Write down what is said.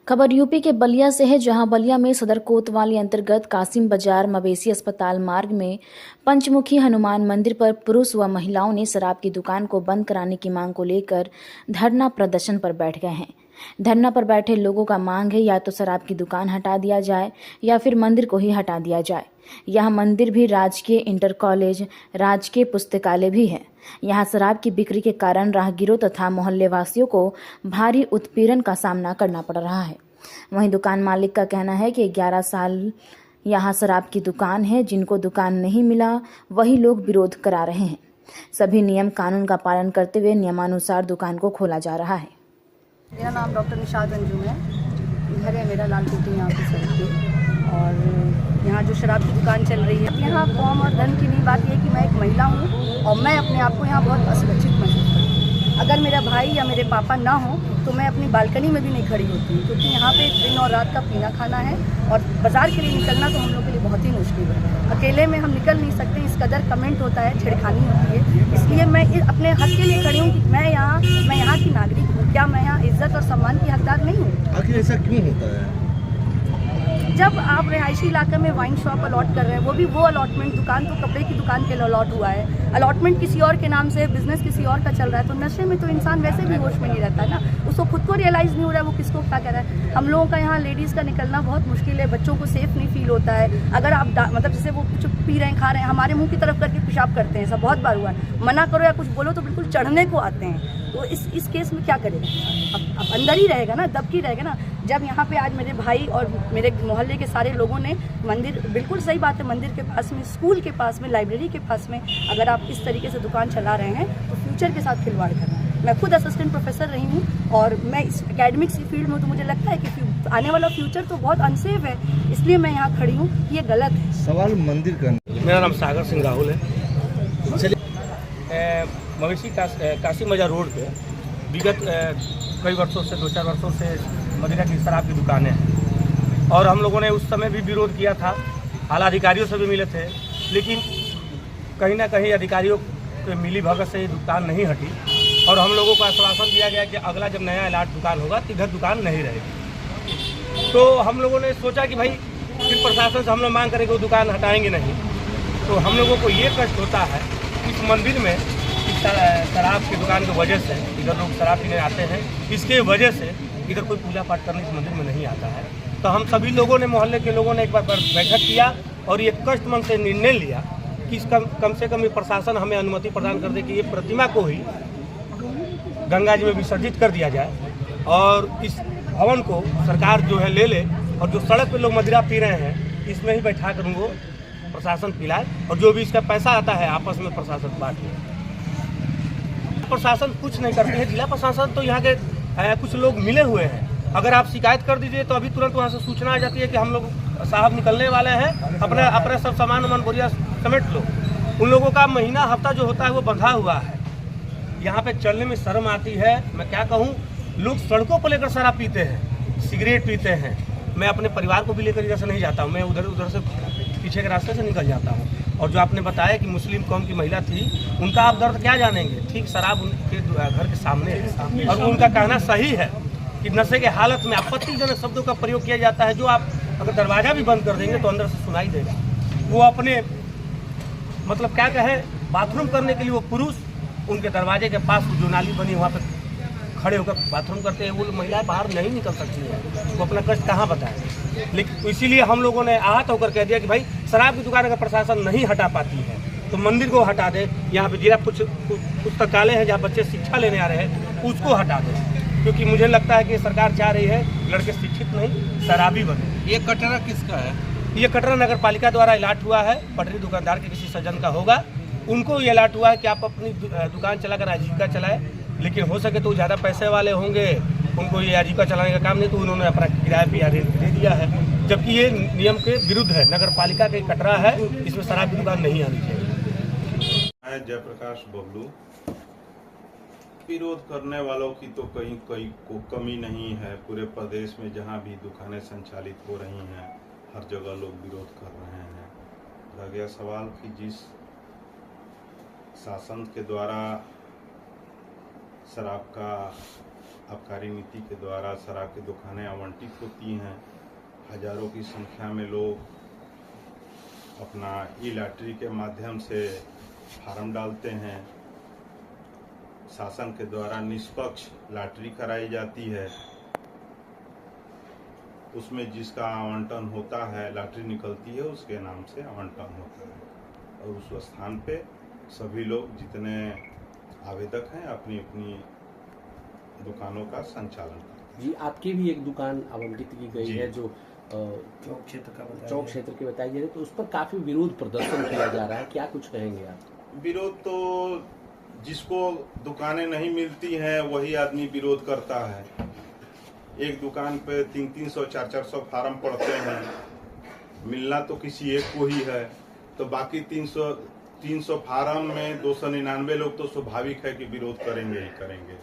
खबर यूपी के बलिया से है, जहां बलिया में सदर कोतवाली अंतर्गत कासिम बाजार मवेशी अस्पताल मार्ग में पंचमुखी हनुमान मंदिर पर पुरुष व महिलाओं ने शराब की दुकान को बंद कराने की मांग को लेकर धरना प्रदर्शन पर बैठ गए हैं। धरना पर बैठे लोगों का मांग है या तो शराब की दुकान हटा दिया जाए या फिर मंदिर को ही हटा दिया जाए। यह मंदिर भी राजकीय इंटर कॉलेज, राजकीय पुस्तकालय भी है। यहाँ शराब की बिक्री के कारण राहगीरों तथा मोहल्ले वासियों को भारी उत्पीड़न का सामना करना पड़ रहा है। वहीं दुकान मालिक का कहना है कि 11 साल यहाँ शराब की दुकान है, जिनको दुकान नहीं मिला वही लोग विरोध करा रहे हैं। सभी नियम कानून का पालन करते हुए नियमानुसार दुकान को खोला जा रहा है। मेरा नाम डॉक्टर निशाद अंजुम है। घर है मेरा लाल कुटी यहाँ की सड़क पे। और यहाँ जो शराब की दुकान चल रही है, यहाँ कौम और धन की नहीं बात यह है कि मैं एक महिला हूँ और मैं अपने आप को यहाँ बहुत असुरक्षित महसूस करती हूँ। अगर मेरा भाई या मेरे पापा ना हो तो मैं अपनी बालकनी में भी नहीं खड़ी होती हूँ, क्योंकि यहाँ पे दिन और रात का पीना खाना है और बाज़ार के लिए निकलना तो हम लोग के लिए बहुत ही मुश्किल है। अकेले में हम निकल नहीं सकते, इस कदर कमेंट होता है, छेड़खानी होती है। इसलिए मैं अपने हक के लिए खड़ी हूँ कि मैं यहाँ की नागरिक हूँ। क्या मैं यहाँ इज्जत और सम्मान की हकदार नहीं हूँ? आखिर ऐसा क्यों होता है? जब आप रिहायशी इलाके में वाइन शॉप अलॉट कर रहे हैं, वो भी वो अलॉटमेंट दुकान तो कपड़े की दुकान के लिए अलॉट हुआ है, अलॉटमेंट किसी और के नाम से बिजनेस किसी और का चल रहा है, तो नशे में तो इंसान वैसे भी होश में नहीं रहता है ना, उसको खुद को रियलाइज़ नहीं हो रहा है वो किसको क्या कर रहा है। हम लोगों का यहाँ लेडीज़ का निकलना बहुत मुश्किल है, बच्चों को सेफ नहीं फील होता है। अगर आप मतलब जैसे वो कुछ पी रहे हैं, खा रहे हैं, हमारे मुँह की तरफ करके पेशाब करते हैं, ऐसा बहुत बार हुआ है। मना करो या कुछ बोलो तो बिल्कुल चढ़ने को आते हैं। तो इस केस में क्या करेगा? अब अंदर ही रहेगा ना, दब की रहेगा ना। जब यहाँ पे आज मेरे भाई और मेरे मोहल्ले के सारे लोगों ने मंदिर, बिल्कुल सही बात है, मंदिर के पास में, स्कूल के पास में, लाइब्रेरी के पास में अगर आप इस तरीके से दुकान चला रहे हैं तो फ्यूचर के साथ खिलवाड़ कर रहे हैं। मैं खुद असिस्टेंट प्रोफेसर रही हूँ और मैं इस एकेडमिक्स की फील्ड में, तो मुझे लगता है कि आने वाला फ्यूचर तो बहुत अनसेफ है, इसलिए मैं यहाँ खड़ी हूँ। ये गलत है। सवाल मंदिर का। मेरा नाम सागर सिंह राहुल है। चलिए, मवेशी कासिम बाजार रोड पे विगत कई वर्षों से, 2-4 वर्षों से मदिरा की शराब की दुकानें हैं और हम लोगों ने उस समय भी विरोध किया था। आला अधिकारियों से भी मिले थे, लेकिन कहीं ना कहीं अधिकारियों के मिली भगत से ये दुकान नहीं हटी और हम लोगों को आश्वासन दिया गया कि अगला जब नया अलॉट दुकान होगा तो इधर दुकान नहीं रहेगी। तो हम लोगों ने सोचा कि भाई फिर प्रशासन से हम लोग मांग करेंगे वो दुकान हटाएंगे नहीं। तो हम लोगों को ये कष्ट होता है इस मंदिर में शराब की दुकान की वजह से इधर लोग शराब पीने आते हैं, इसके वजह से इधर कोई पूजा पाठ करने इस मंदिर में नहीं आता है। तो हम सभी लोगों ने, मोहल्ले के लोगों ने एक बार बैठक किया और ये कष्ट मन से निर्णय लिया कि कम से कम ये प्रशासन हमें अनुमति प्रदान कर दे कि ये प्रतिमा को ही गंगा जी में विसर्जित कर दिया जाए और इस भवन को सरकार जो है ले ले और जो सड़क पे लोग मदिरा पी रहे हैं इसमें ही बैठा कर उनको प्रशासन पिलाए और जो भी इसका पैसा आता है आपस में प्रशासन बांट ले। प्रशासन कुछ नहीं करती है। जिला प्रशासन तो यहाँ के कुछ लोग मिले हुए हैं, अगर आप शिकायत कर दीजिए तो अभी तुरंत वहाँ से सूचना आ जाती है कि हम लोग साहब निकलने वाले हैं, अपने सब सामान वामान बोरिया समेट लो। उन लोगों का महीना हफ्ता जो होता है वो बंधा हुआ है। यहाँ पे चलने में शर्म आती है। मैं क्या कहूँ, लोग सड़कों पर लेकर शराब पीते हैं, सिगरेट पीते हैं। मैं अपने परिवार को भी लेकर इधर से नहीं जाता हूँ, मैं उधर से पीछे के रास्ते से निकल जाता हूँ। और जो आपने बताया कि मुस्लिम कौम की महिला थी, उनका आप दर्द क्या जानेंगे? ठीक शराब उनके घर के सामने है और उनका कहना सही है कि नशे के हालत में आपत्तिजनक शब्दों का प्रयोग किया जाता है, जो आप अगर दरवाज़ा भी बंद कर देंगे तो अंदर से सुनाई देगा। वो अपने मतलब क्या कहें, बाथरूम करने के लिए वो पुरुष उनके दरवाजे के पास जो नाली बनी वहाँ पर खड़े होकर बाथरूम करते हैं, वो महिलाएं बाहर नहीं निकल सकती हैं, वो अपना कष्ट कहाँ बताएं। लेकिन तो इसीलिए हम लोगों ने आहत होकर कह दिया कि भाई शराब की दुकान अगर प्रशासन नहीं हटा पाती है तो मंदिर को हटा दे। यहाँ पे जिला पुस्तकालय है जहाँ बच्चे शिक्षा लेने आ रहे हैं उसको हटा दे, क्योंकि मुझे लगता है कि सरकार चाह रही है लड़के शिक्षित नहीं शराबी बने। ये कटरा किसका है? ये कटरा नगर पालिका द्वारा अलॉट हुआ है, पटरी दुकानदार के किसी सज्जन का होगा, उनको ये अलॉट हुआ है कि आप अपनी दुकान चलाकर आजीविका चलाएं। लेकिन हो सके तो ज़्यादा पैसे वाले होंगे, उनको ये आजीविका चलाने का काम नहीं, तो उन्होंने अपना किराया पे दे दिया है, जबकि ये नियम के विरुद्ध है। नगर पालिका का कटरा है, इसमें शराब की दुकान नहीं आनी चाहिए। मैं जयप्रकाश बबलू। विरोध करने वालों की तो कहीं को कमी नहीं है। पूरे प्रदेश में जहां भी दुकानें संचालित हो रही हैं, हर जगह लोग विरोध कर रहे हैं। रह गया सवाल कि जिस शासन के द्वारा शराब का आबकारी नीति के द्वारा शराब की दुकानें आवंटित होती हैं। हजारों की संख्या में लोग अपना ई लॉटरी के माध्यम से फार्म डालते हैं। शासन के द्वारा निष्पक्ष लॉटरी कराई जाती है, उसमें जिसका आवंटन होता है, लॉटरी निकलती है, उसके नाम से आवंटन होता है और उस स्थान पे सभी लोग जितने आवेदक हैं अपनी अपनी दुकानों का संचालन करते हैं। जी, आपकी भी एक दुकान आवंटित की गई जी। है जो चौक क्षेत्र की बताई जा रही है, तो उस पर काफी विरोध प्रदर्शन किया जा रहा है, क्या कुछ कहेंगे आप? विरोध तो जिसको दुकानें नहीं मिलती हैं वही आदमी विरोध करता है। एक दुकान पे 300 400 फार्म पड़ते हैं, मिलना तो किसी एक को ही है, तो बाकी 300 फार्म में 299 लोग तो स्वाभाविक है कि विरोध करेंगे ही करेंगे।